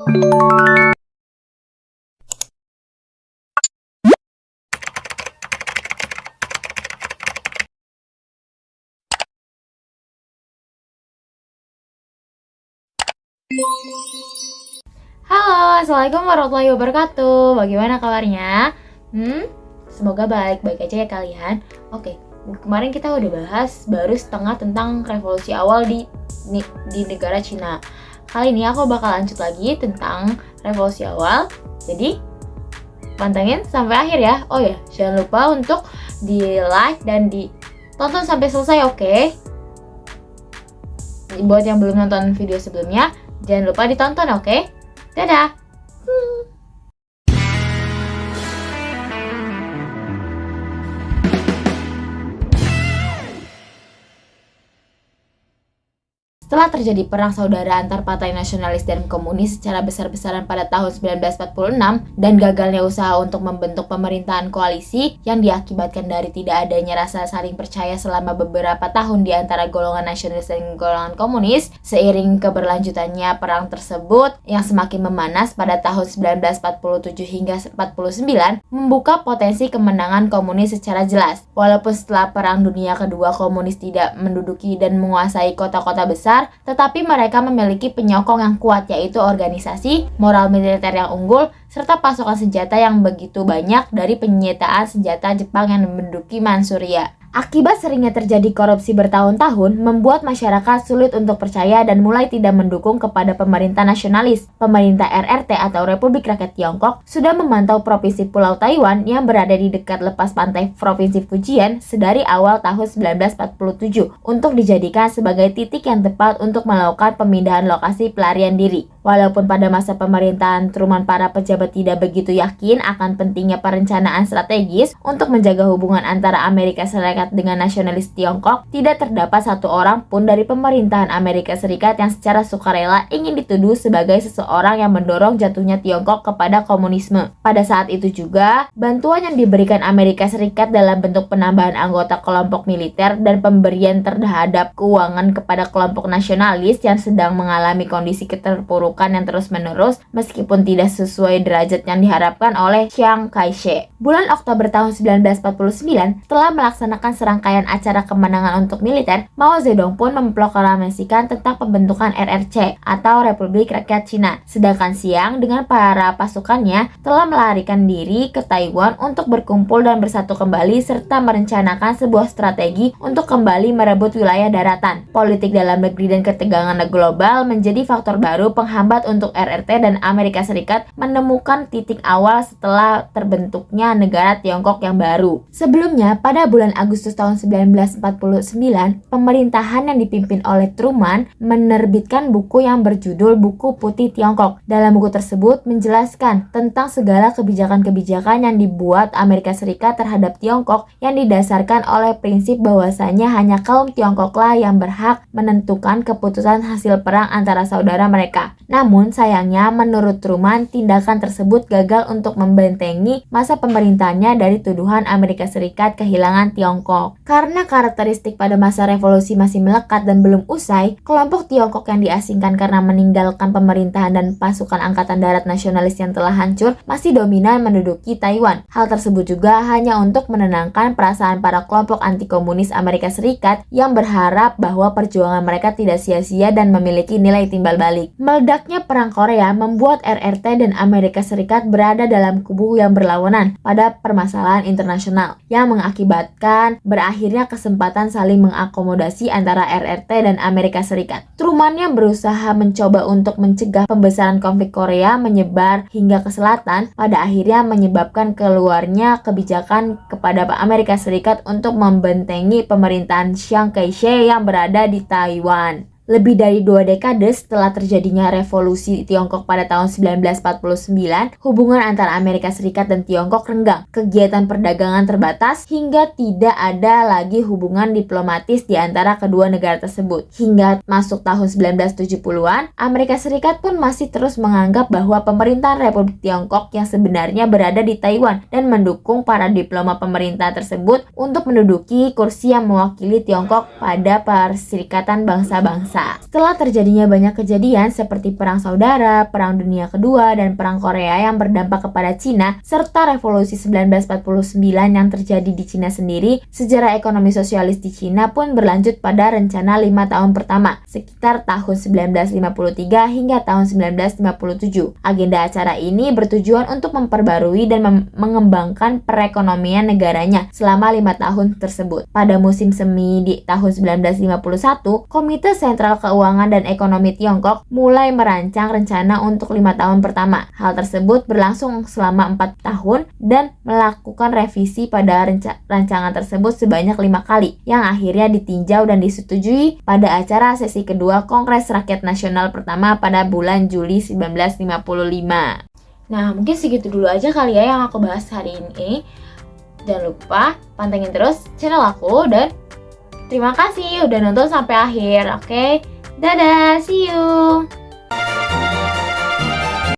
Halo, Assalamualaikum warahmatullahi wabarakatuh. Bagaimana kabarnya? Semoga baik-baik aja ya kalian. Oke, kemarin kita udah bahas baru setengah tentang revolusi awal di negara Cina. Kali ini aku bakal lanjut lagi tentang revolusi awal. Jadi, pantengin sampai akhir ya. Oh ya, jangan lupa untuk di like dan ditonton sampai selesai, oke? Buat yang belum nonton video sebelumnya, jangan lupa ditonton, oke? Dadah! Setelah terjadi perang saudara antar partai nasionalis dan komunis secara besar-besaran pada tahun 1946 dan gagalnya usaha untuk membentuk pemerintahan koalisi yang diakibatkan dari tidak adanya rasa saling percaya selama beberapa tahun di antara golongan nasionalis dan golongan komunis, seiring keberlanjutannya perang tersebut yang semakin memanas pada tahun 1947 hingga 49 membuka potensi kemenangan komunis secara jelas. Walaupun setelah Perang Dunia Kedua komunis tidak menduduki dan menguasai kota-kota besar, tetapi mereka memiliki penyokong yang kuat, yaitu organisasi, moral militer yang unggul, serta pasokan senjata yang begitu banyak dari penyitaan senjata Jepang yang menduduki Manchuria. Akibat seringnya terjadi korupsi bertahun-tahun, membuat masyarakat sulit untuk percaya dan mulai tidak mendukung kepada pemerintah nasionalis. Pemerintah RRT atau Republik Rakyat Tiongkok sudah memantau Provinsi Pulau Taiwan yang berada di dekat lepas pantai Provinsi Fujian sedari awal tahun 1947 untuk dijadikan sebagai titik yang tepat untuk melakukan pemindahan lokasi pelarian diri. Walaupun pada masa pemerintahan Truman para pejabat tidak begitu yakin akan pentingnya perencanaan strategis untuk menjaga hubungan antara Amerika Serikat dengan nasionalis Tiongkok, tidak terdapat satu orang pun dari pemerintahan Amerika Serikat yang secara sukarela ingin dituduh sebagai seseorang yang mendorong jatuhnya Tiongkok kepada komunisme. Pada saat itu juga, bantuan yang diberikan Amerika Serikat dalam bentuk penambahan anggota kelompok militer dan pemberian terhadap keuangan kepada kelompok nasionalis yang sedang mengalami kondisi keterpurukan yang terus-menerus meskipun tidak sesuai derajat yang diharapkan oleh Chiang Kai-shek. Bulan Oktober tahun 1949, telah melaksanakan serangkaian acara kemenangan untuk militer, Mao Zedong pun memproklamasikan tentang pembentukan RRC atau Republik Rakyat Cina. Sedangkan Chiang dengan para pasukannya telah melarikan diri ke Taiwan untuk berkumpul dan bersatu kembali serta merencanakan sebuah strategi untuk kembali merebut wilayah daratan. Politik dalam negeri dan ketegangan global menjadi faktor baru penghambat untuk RRT dan Amerika Serikat menemukan titik awal setelah terbentuknya negara Tiongkok yang baru. Sebelumnya, pada bulan Agustus tahun 1949, pemerintahan yang dipimpin oleh Truman menerbitkan buku yang berjudul Buku Putih Tiongkok. Dalam buku tersebut menjelaskan tentang segala kebijakan-kebijakan yang dibuat Amerika Serikat terhadap Tiongkok yang didasarkan oleh prinsip bahwasanya hanya kaum Tiongkoklah yang berhak menentukan keputusan hasil perang antara saudara mereka. Namun sayangnya menurut Truman, tindakan tersebut gagal untuk membentengi masa pemerintahannya dari tuduhan Amerika Serikat kehilangan Tiongkok. Karena karakteristik pada masa revolusi masih melekat dan belum usai, kelompok Tiongkok yang diasingkan karena meninggalkan pemerintahan dan pasukan angkatan darat nasionalis yang telah hancur masih dominan menduduki Taiwan. Hal tersebut juga hanya untuk menenangkan perasaan para kelompok anti-komunis Amerika Serikat yang berharap bahwa perjuangan mereka tidak sia-sia dan memiliki nilai timbal balik. Meledaknya Perang Korea membuat RRT dan Amerika Serikat berada dalam kubu yang berlawanan pada permasalahan internasional yang mengakibatkan berakhirnya kesempatan saling mengakomodasi antara RRT dan Amerika Serikat. Truman yang berusaha mencoba untuk mencegah pembesaran konflik Korea menyebar hingga ke selatan, pada akhirnya menyebabkan keluarnya kebijakan kepada Amerika Serikat untuk membentengi pemerintahan Chiang Kai-shek yang berada di Taiwan. Lebih dari 2 dekade setelah terjadinya revolusi Tiongkok pada tahun 1949, hubungan antara Amerika Serikat dan Tiongkok renggang. Kegiatan perdagangan terbatas hingga tidak ada lagi hubungan diplomatis di antara kedua negara tersebut. Hingga masuk tahun 1970-an, Amerika Serikat pun masih terus menganggap bahwa pemerintahan Republik Tiongkok yang sebenarnya berada di Taiwan dan mendukung para diplomat pemerintah tersebut untuk menduduki kursi yang mewakili Tiongkok pada Perserikatan Bangsa-Bangsa. dewasa. Setelah terjadinya banyak kejadian seperti Perang Saudara, Perang Dunia Kedua, dan Perang Korea yang berdampak kepada Cina, serta Revolusi 1949 yang terjadi di Cina sendiri, sejarah ekonomi sosialis di Cina pun berlanjut pada rencana 5 tahun pertama, sekitar tahun 1953 hingga tahun 1957. Agenda acara ini bertujuan untuk memperbarui dan mengembangkan perekonomian negaranya selama 5 tahun tersebut. Pada musim semi di tahun 1951, Komite Sentral Keuangan dan Ekonomi Tiongkok mulai merancang rencana untuk 5 tahun pertama. Hal tersebut berlangsung selama 4 tahun dan melakukan revisi pada rancangan tersebut sebanyak 5 kali, yang akhirnya ditinjau dan disetujui pada acara sesi kedua Kongres Rakyat Nasional pertama pada bulan Juli 1955. Nah, mungkin segitu dulu aja kali ya yang aku bahas hari ini. Jangan lupa pantengin terus channel aku dan terima kasih udah nonton sampai akhir. Oke, dadah, see you.